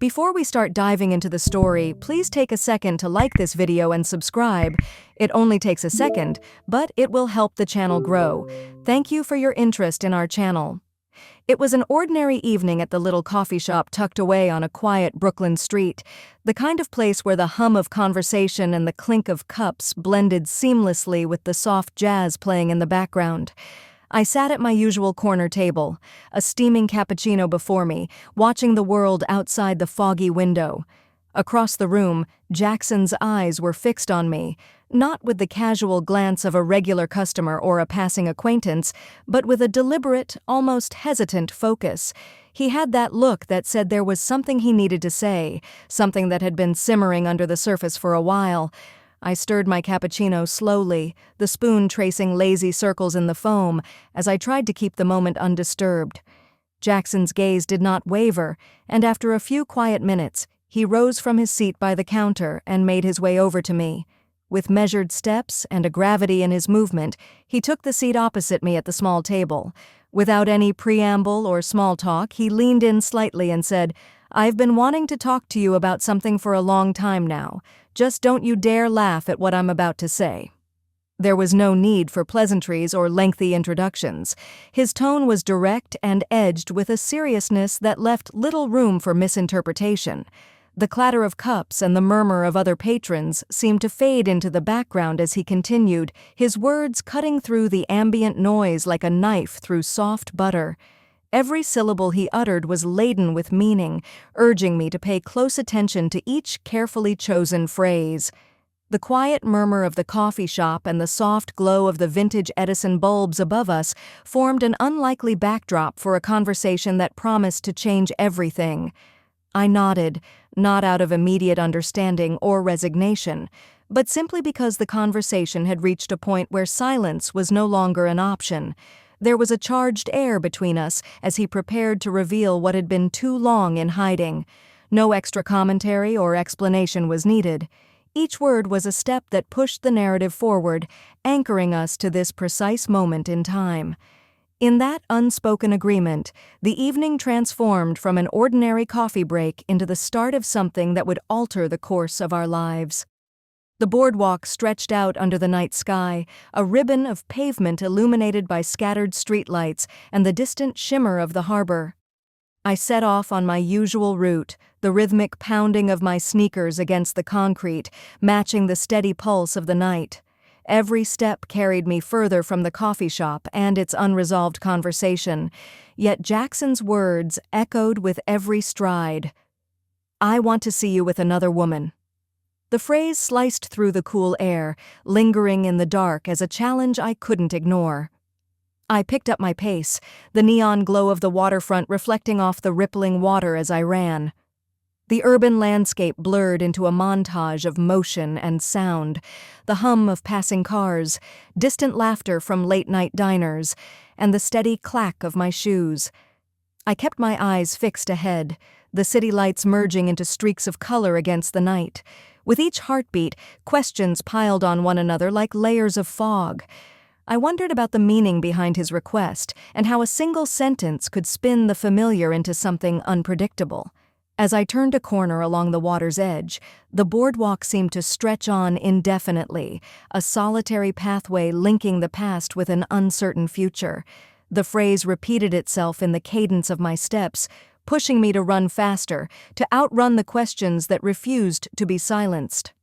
Before we start diving into the story, please take a second to like this video and subscribe. It only takes a second, but it will help the channel grow. Thank you for your interest in our channel. It was an ordinary evening at the little coffee shop tucked away on a quiet Brooklyn street, the kind of place where the hum of conversation and the clink of cups blended seamlessly with the soft jazz playing in the background. I sat at my usual corner table, a steaming cappuccino before me, watching the world outside the foggy window. Across the room, Jackson's eyes were fixed on me, not with the casual glance of a regular customer or a passing acquaintance, but with a deliberate, almost hesitant focus. He had that look that said there was something he needed to say, something that had been simmering under the surface for a while. I stirred my cappuccino slowly, the spoon tracing lazy circles in the foam, as I tried to keep the moment undisturbed. Jackson's gaze did not waver, and after a few quiet minutes, he rose from his seat by the counter and made his way over to me. With measured steps and a gravity in his movement, he took the seat opposite me at the small table. Without any preamble or small talk, he leaned in slightly and said, "I've been wanting to talk to you about something for a long time now. Just don't you dare laugh at what I'm about to say." There was no need for pleasantries or lengthy introductions. His tone was direct and edged with a seriousness that left little room for misinterpretation. The clatter of cups and the murmur of other patrons seemed to fade into the background as he continued, his words cutting through the ambient noise like a knife through soft butter. Every syllable he uttered was laden with meaning, urging me to pay close attention to each carefully chosen phrase. The quiet murmur of the coffee shop and the soft glow of the vintage Edison bulbs above us formed an unlikely backdrop for a conversation that promised to change everything. I nodded, not out of immediate understanding or resignation, but simply because the conversation had reached a point where silence was no longer an option. There was a charged air between us as he prepared to reveal what had been too long in hiding. No extra commentary or explanation was needed. Each word was a step that pushed the narrative forward, anchoring us to this precise moment in time. In that unspoken agreement, the evening transformed from an ordinary coffee break into the start of something that would alter the course of our lives. The boardwalk stretched out under the night sky, a ribbon of pavement illuminated by scattered streetlights and the distant shimmer of the harbor. I set off on my usual route, the rhythmic pounding of my sneakers against the concrete, matching the steady pulse of the night. Every step carried me further from the coffee shop and its unresolved conversation, yet Jackson's words echoed with every stride. "I want to see you with another woman." The phrase sliced through the cool air, lingering in the dark as a challenge I couldn't ignore. I picked up my pace, the neon glow of the waterfront reflecting off the rippling water as I ran. The urban landscape blurred into a montage of motion and sound, the hum of passing cars, distant laughter from late-night diners, and the steady clack of my shoes. I kept my eyes fixed ahead, the city lights merging into streaks of color against the night. With each heartbeat, questions piled on one another like layers of fog. I wondered about the meaning behind his request and how a single sentence could spin the familiar into something unpredictable. As I turned a corner along the water's edge, the boardwalk seemed to stretch on indefinitely, a solitary pathway linking the past with an uncertain future. The phrase repeated itself in the cadence of my steps, pushing me to run faster, to outrun the questions that refused to be silenced.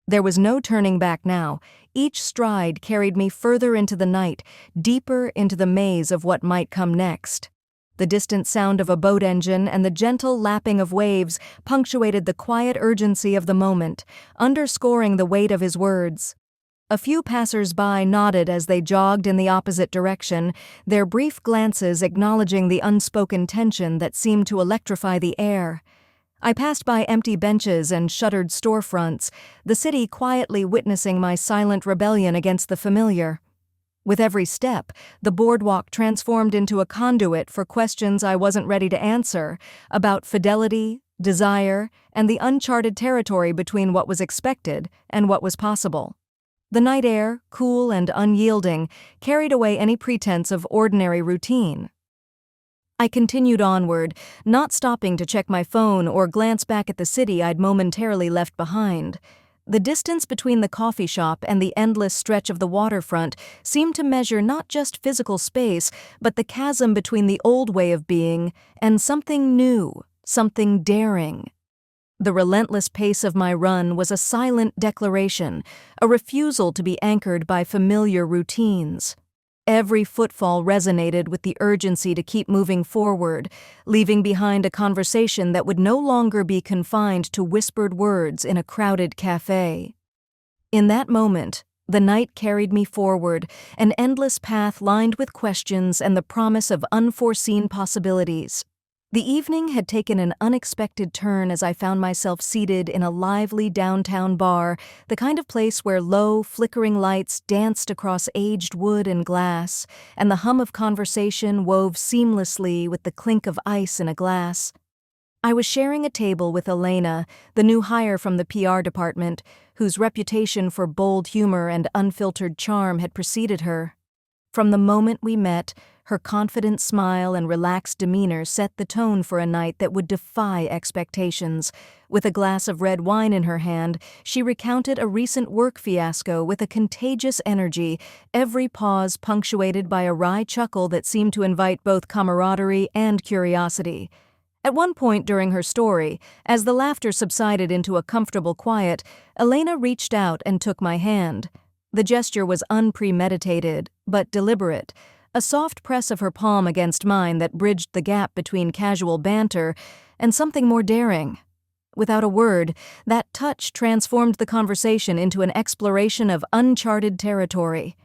There was no turning back now. Each stride carried me further into the night, deeper into the maze of what might come next. The distant sound of a boat engine and the gentle lapping of waves punctuated the quiet urgency of the moment, underscoring the weight of his words. A few passers-by nodded as they jogged in the opposite direction, their brief glances acknowledging the unspoken tension that seemed to electrify the air. I passed by empty benches and shuttered storefronts, the city quietly witnessing my silent rebellion against the familiar. With every step, the boardwalk transformed into a conduit for questions I wasn't ready to answer, about fidelity, desire, and the uncharted territory between what was expected and what was possible. The night air, cool and unyielding, carried away any pretense of ordinary routine. I continued onward, not stopping to check my phone or glance back at the city I'd momentarily left behind. The distance between the coffee shop and the endless stretch of the waterfront seemed to measure not just physical space, but the chasm between the old way of being and something new, something daring. The relentless pace of my run was a silent declaration, a refusal to be anchored by familiar routines. Every footfall resonated with the urgency to keep moving forward, leaving behind a conversation that would no longer be confined to whispered words in a crowded cafe. In that moment, the night carried me forward, an endless path lined with questions and the promise of unforeseen possibilities. The evening had taken an unexpected turn as I found myself seated in a lively downtown bar, the kind of place where low, flickering lights danced across aged wood and glass, and the hum of conversation wove seamlessly with the clink of ice in a glass. I was sharing a table with Elena, the new hire from the PR department, whose reputation for bold humor and unfiltered charm had preceded her. From the moment we met, her confident smile and relaxed demeanor set the tone for a night that would defy expectations. With a glass of red wine in her hand, she recounted a recent work fiasco with a contagious energy, every pause punctuated by a wry chuckle that seemed to invite both camaraderie and curiosity. At one point during her story, as the laughter subsided into a comfortable quiet, Elena reached out and took my hand. The gesture was unpremeditated, but deliberate, a soft press of her palm against mine that bridged the gap between casual banter and something more daring. Without a word, that touch transformed the conversation into an exploration of uncharted territory.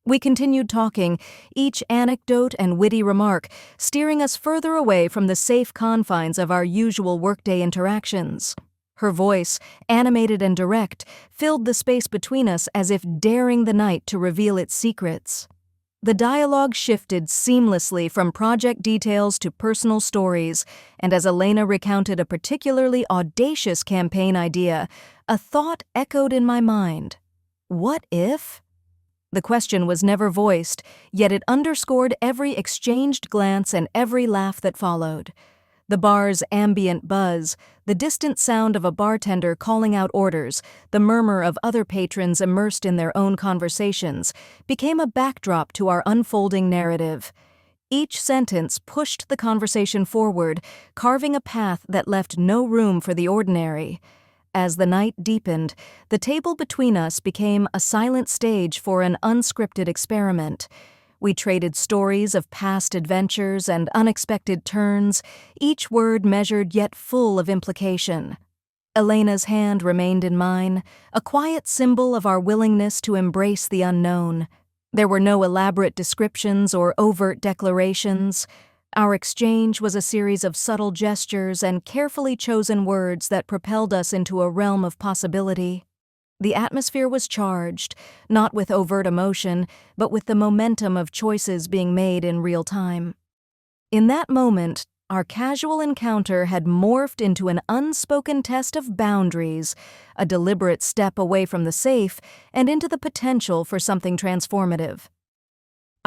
We continued talking, each anecdote and witty remark steering us further away from the safe confines of our usual workday interactions. Her voice, animated and direct, filled the space between us as if daring the night to reveal its secrets. The dialogue shifted seamlessly from project details to personal stories, and as Elena recounted a particularly audacious campaign idea, a thought echoed in my mind. What if? The question was never voiced, yet it underscored every exchanged glance and every laugh that followed. The bar's ambient buzz, the distant sound of a bartender calling out orders, the murmur of other patrons immersed in their own conversations, became a backdrop to our unfolding narrative. Each sentence pushed the conversation forward, carving a path that left no room for the ordinary. As the night deepened, the table between us became a silent stage for an unscripted experiment. We traded stories of past adventures and unexpected turns, each word measured yet full of implication. Elena's hand remained in mine, a quiet symbol of our willingness to embrace the unknown. There were no elaborate descriptions or overt declarations. Our exchange was a series of subtle gestures and carefully chosen words that propelled us into a realm of possibility. The atmosphere was charged, not with overt emotion, but with the momentum of choices being made in real time. In that moment, our casual encounter had morphed into an unspoken test of boundaries, a deliberate step away from the safe and into the potential for something transformative.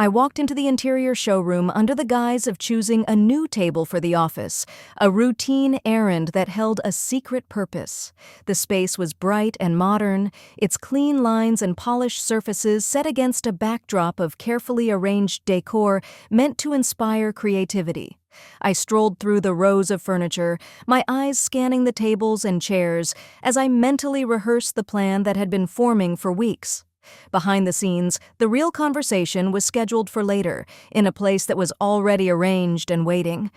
I walked into the interior showroom under the guise of choosing a new table for the office, a routine errand that held a secret purpose. The space was bright and modern, its clean lines and polished surfaces set against a backdrop of carefully arranged decor meant to inspire creativity. I strolled through the rows of furniture, my eyes scanning the tables and chairs as I mentally rehearsed the plan that had been forming for weeks. Behind the scenes, the real conversation was scheduled for later, in a place that was already arranged and waiting.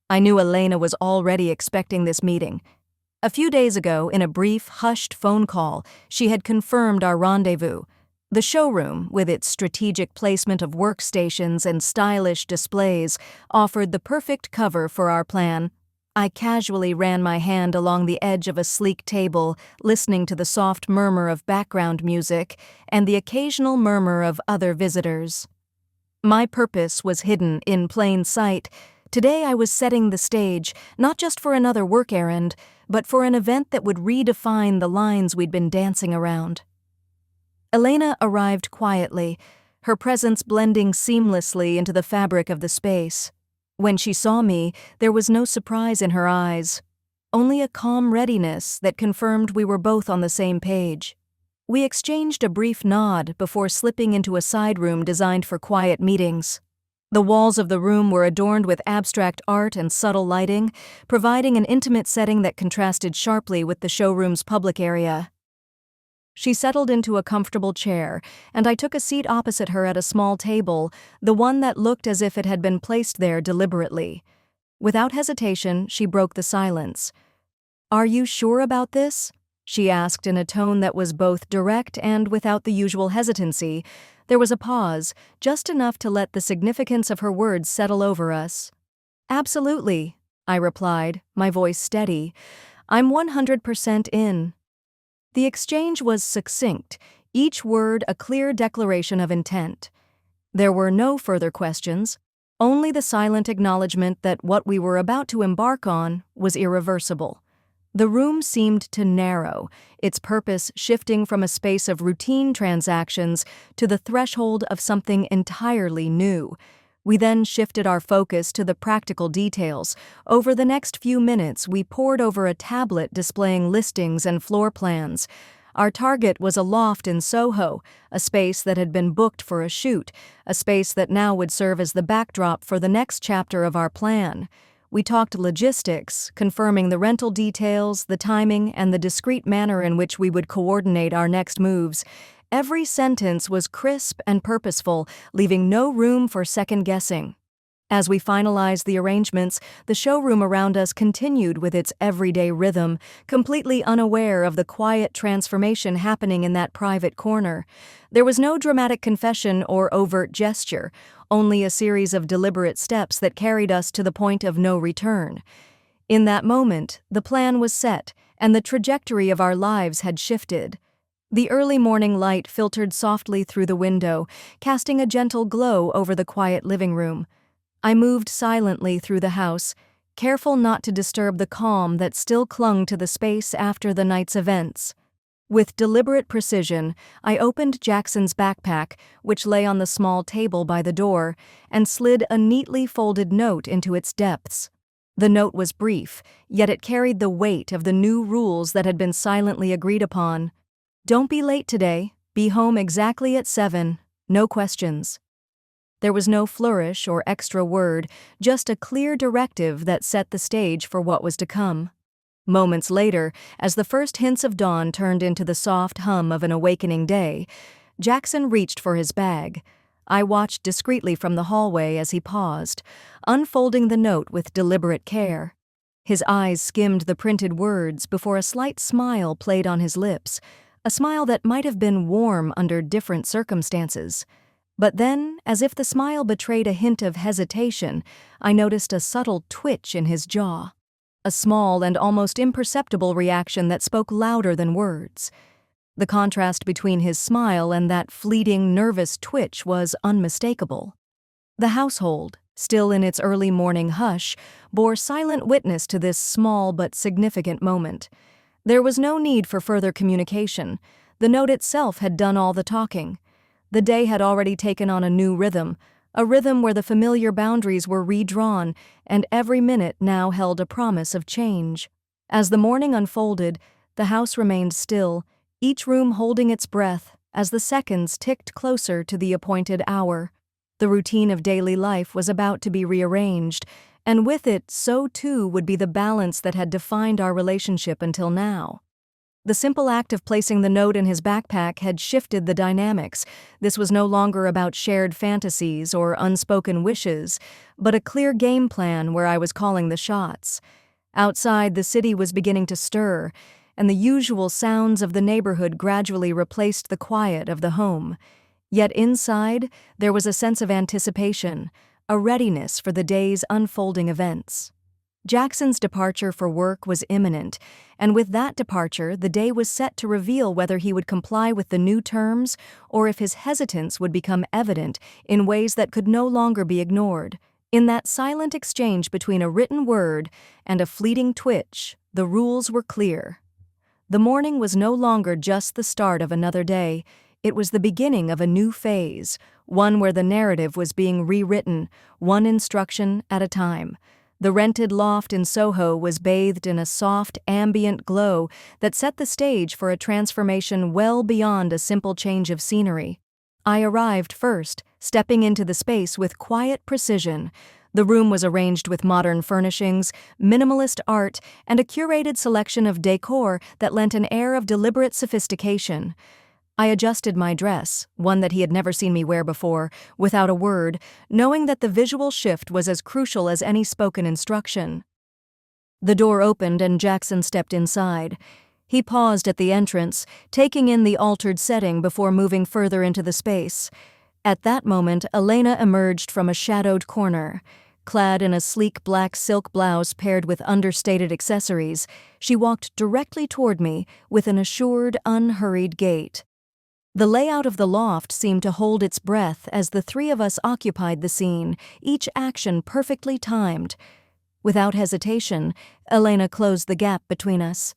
I knew Elena was already expecting this meeting. A few days ago, in a brief, hushed phone call, she had confirmed our rendezvous. The showroom, with its strategic placement of workstations and stylish displays, offered the perfect cover for our plan. I casually ran my hand along the edge of a sleek table, listening to the soft murmur of background music and the occasional murmur of other visitors. My purpose was hidden in plain sight. Today I was setting the stage, not just for another work errand, but for an event that would redefine the lines we'd been dancing around. Elena arrived quietly, her presence blending seamlessly into the fabric of the space. When she saw me, there was no surprise in her eyes, only a calm readiness that confirmed we were both on the same page. We exchanged a brief nod before slipping into a side room designed for quiet meetings. The walls of the room were adorned with abstract art and subtle lighting, providing an intimate setting that contrasted sharply with the showroom's public area. She settled into a comfortable chair, and I took a seat opposite her at a small table, the one that looked as if it had been placed there deliberately. Without hesitation, she broke the silence. "Are you sure about this?" she asked in a tone that was both direct and without the usual hesitancy. There was a pause, just enough to let the significance of her words settle over us. "Absolutely," I replied, my voice steady. "I'm 100% in." The exchange was succinct, each word a clear declaration of intent. There were no further questions, only the silent acknowledgement that what we were about to embark on was irreversible. The room seemed to narrow, its purpose shifting from a space of routine transactions to the threshold of something entirely new. We then shifted our focus to the practical details. Over the next few minutes, we pored over a tablet displaying listings and floor plans. Our target was a loft in Soho, a space that had been booked for a shoot, a space that now would serve as the backdrop for the next chapter of our plan. We talked logistics, confirming the rental details, the timing, and the discreet manner in which we would coordinate our next moves. Every sentence was crisp and purposeful, leaving no room for second-guessing. As we finalized the arrangements, the showroom around us continued with its everyday rhythm, completely unaware of the quiet transformation happening in that private corner. There was no dramatic confession or overt gesture, only a series of deliberate steps that carried us to the point of no return. In that moment, the plan was set, and the trajectory of our lives had shifted. The early morning light filtered softly through the window, casting a gentle glow over the quiet living room. I moved silently through the house, careful not to disturb the calm that still clung to the space after the night's events. With deliberate precision, I opened Jackson's backpack, which lay on the small table by the door, and slid a neatly folded note into its depths. The note was brief, yet it carried the weight of the new rules that had been silently agreed upon. "Don't be late today. Be home exactly at 7. No questions." There was no flourish or extra word, just a clear directive that set the stage for what was to come. Moments later, as the first hints of dawn turned into the soft hum of an awakening day, Jackson reached for his bag. I watched discreetly from the hallway as he paused, unfolding the note with deliberate care. His eyes skimmed the printed words before a slight smile played on his lips, a smile that might have been warm under different circumstances. But then, as if the smile betrayed a hint of hesitation, I noticed a subtle twitch in his jaw. A small and almost imperceptible reaction that spoke louder than words. The contrast between his smile and that fleeting, nervous twitch was unmistakable. The household, still in its early morning hush, bore silent witness to this small but significant moment. There was no need for further communication. The note itself had done all the talking. The day had already taken on a new rhythm, a rhythm where the familiar boundaries were redrawn, and every minute now held a promise of change. As the morning unfolded, the house remained still, each room holding its breath as the seconds ticked closer to the appointed hour. The routine of daily life was about to be rearranged, and with it, so too would be the balance that had defined our relationship until now. The simple act of placing the note in his backpack had shifted the dynamics. This was no longer about shared fantasies or unspoken wishes, but a clear game plan where I was calling the shots. Outside, the city was beginning to stir, and the usual sounds of the neighborhood gradually replaced the quiet of the home. Yet inside, there was a sense of anticipation, a readiness for the day's unfolding events. Jackson's departure for work was imminent, and with that departure, the day was set to reveal whether he would comply with the new terms or if his hesitance would become evident in ways that could no longer be ignored. In that silent exchange between a written word and a fleeting twitch, the rules were clear. The morning was no longer just the start of another day. It was the beginning of a new phase, one where the narrative was being rewritten, one instruction at a time. The rented loft in Soho was bathed in a soft, ambient glow that set the stage for a transformation well beyond a simple change of scenery. I arrived first, stepping into the space with quiet precision. The room was arranged with modern furnishings, minimalist art, and a curated selection of decor that lent an air of deliberate sophistication. I adjusted my dress, one that he had never seen me wear before, without a word, knowing that the visual shift was as crucial as any spoken instruction. The door opened and Jackson stepped inside. He paused at the entrance, taking in the altered setting before moving further into the space. At that moment, Elena emerged from a shadowed corner. Clad in a sleek black silk blouse paired with understated accessories, she walked directly toward me with an assured, unhurried gait. The layout of the loft seemed to hold its breath as the three of us occupied the scene, each action perfectly timed. Without hesitation, Elena closed the gap between us.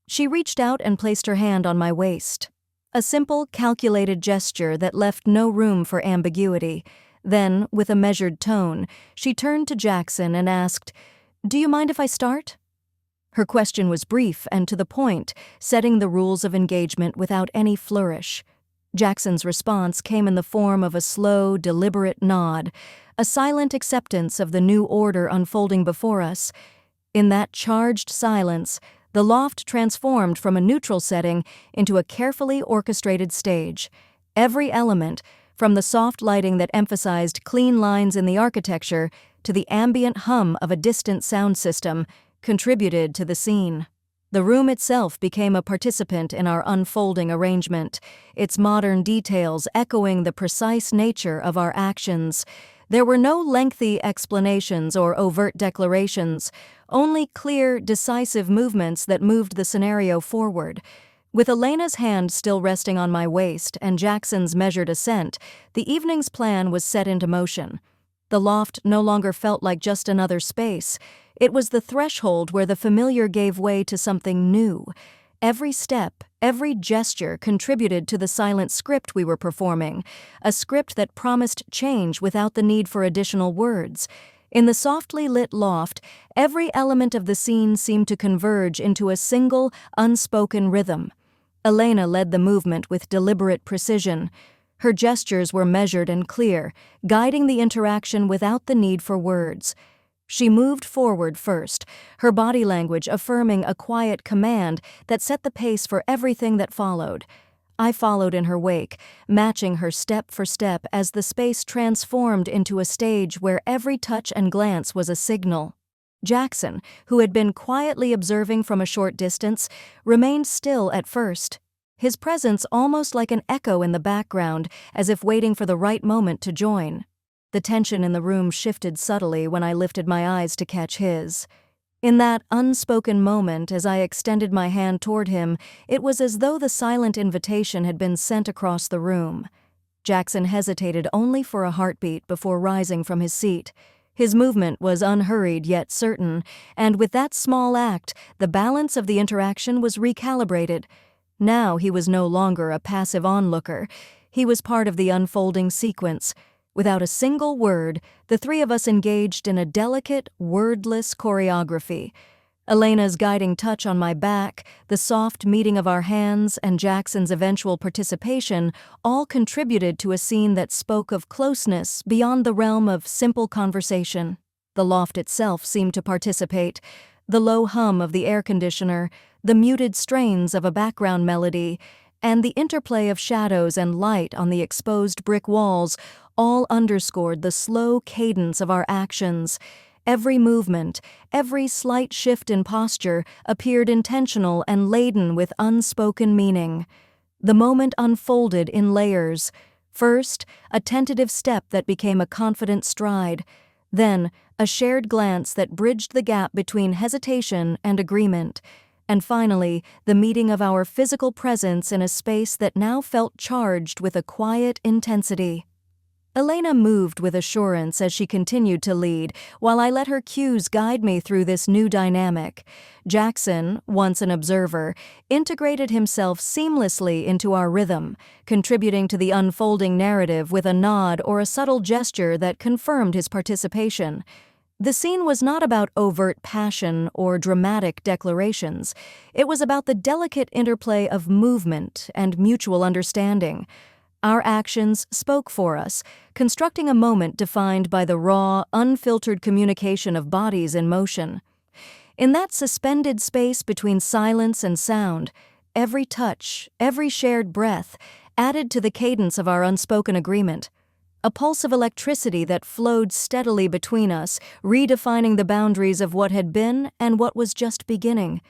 She reached out and placed her hand on my waist. A simple, calculated gesture that left no room for ambiguity. Then, with a measured tone, she turned to Jackson and asked, "Do you mind if I start?" Her question was brief and to the point, setting the rules of engagement without any flourish. Jackson's response came in the form of a slow, deliberate nod, a silent acceptance of the new order unfolding before us. In that charged silence, the loft transformed from a neutral setting into a carefully orchestrated stage. Every element, from the soft lighting that emphasized clean lines in the architecture to the ambient hum of a distant sound system, contributed to the scene. The room itself became a participant in our unfolding arrangement, its modern details echoing the precise nature of our actions. There were no lengthy explanations or overt declarations, only clear, decisive movements that moved the scenario forward. With Elena's hand still resting on my waist and Jackson's measured assent, the evening's plan was set into motion. The loft no longer felt like just another space. It was the threshold where the familiar gave way to something new. Every step, every gesture contributed to the silent script we were performing, a script that promised change without the need for additional words. In the softly lit loft, every element of the scene seemed to converge into a single, unspoken rhythm. Elena led the movement with deliberate precision. Her gestures were measured and clear, guiding the interaction without the need for words. She moved forward first, her body language affirming a quiet command that set the pace for everything that followed. I followed in her wake, matching her step for step as the space transformed into a stage where every touch and glance was a signal. Jackson, who had been quietly observing from a short distance, remained still at first. His presence almost like an echo in the background, as if waiting for the right moment to join. The tension in the room shifted subtly when I lifted my eyes to catch his. In that unspoken moment, as I extended my hand toward him, it was as though the silent invitation had been sent across the room. Jackson hesitated only for a heartbeat before rising from his seat. His movement was unhurried yet certain, and with that small act, the balance of the interaction was recalibrated. Now he was no longer a passive onlooker. He was part of the unfolding sequence. Without a single word, the three of us engaged in a delicate, wordless choreography. Elena's guiding touch on my back, the soft meeting of our hands, and Jackson's eventual participation all contributed to a scene that spoke of closeness beyond the realm of simple conversation. The loft itself seemed to participate. The low hum of the air conditioner, the muted strains of a background melody, and the interplay of shadows and light on the exposed brick walls all underscored the slow cadence of our actions. Every movement, every slight shift in posture appeared intentional and laden with unspoken meaning. The moment unfolded in layers. First, a tentative step that became a confident stride. Then, a shared glance that bridged the gap between hesitation and agreement. And finally, the meeting of our physical presence in a space that now felt charged with a quiet intensity. Elena moved with assurance as she continued to lead, while I let her cues guide me through this new dynamic. Jackson, once an observer, integrated himself seamlessly into our rhythm, contributing to the unfolding narrative with a nod or a subtle gesture that confirmed his participation. The scene was not about overt passion or dramatic declarations. It was about the delicate interplay of movement and mutual understanding. Our actions spoke for us, constructing a moment defined by the raw, unfiltered communication of bodies in motion. In that suspended space between silence and sound, every touch, every shared breath, added to the cadence of our unspoken agreement. A pulse of electricity that flowed steadily between us, redefining the boundaries of what had been and what was just beginning.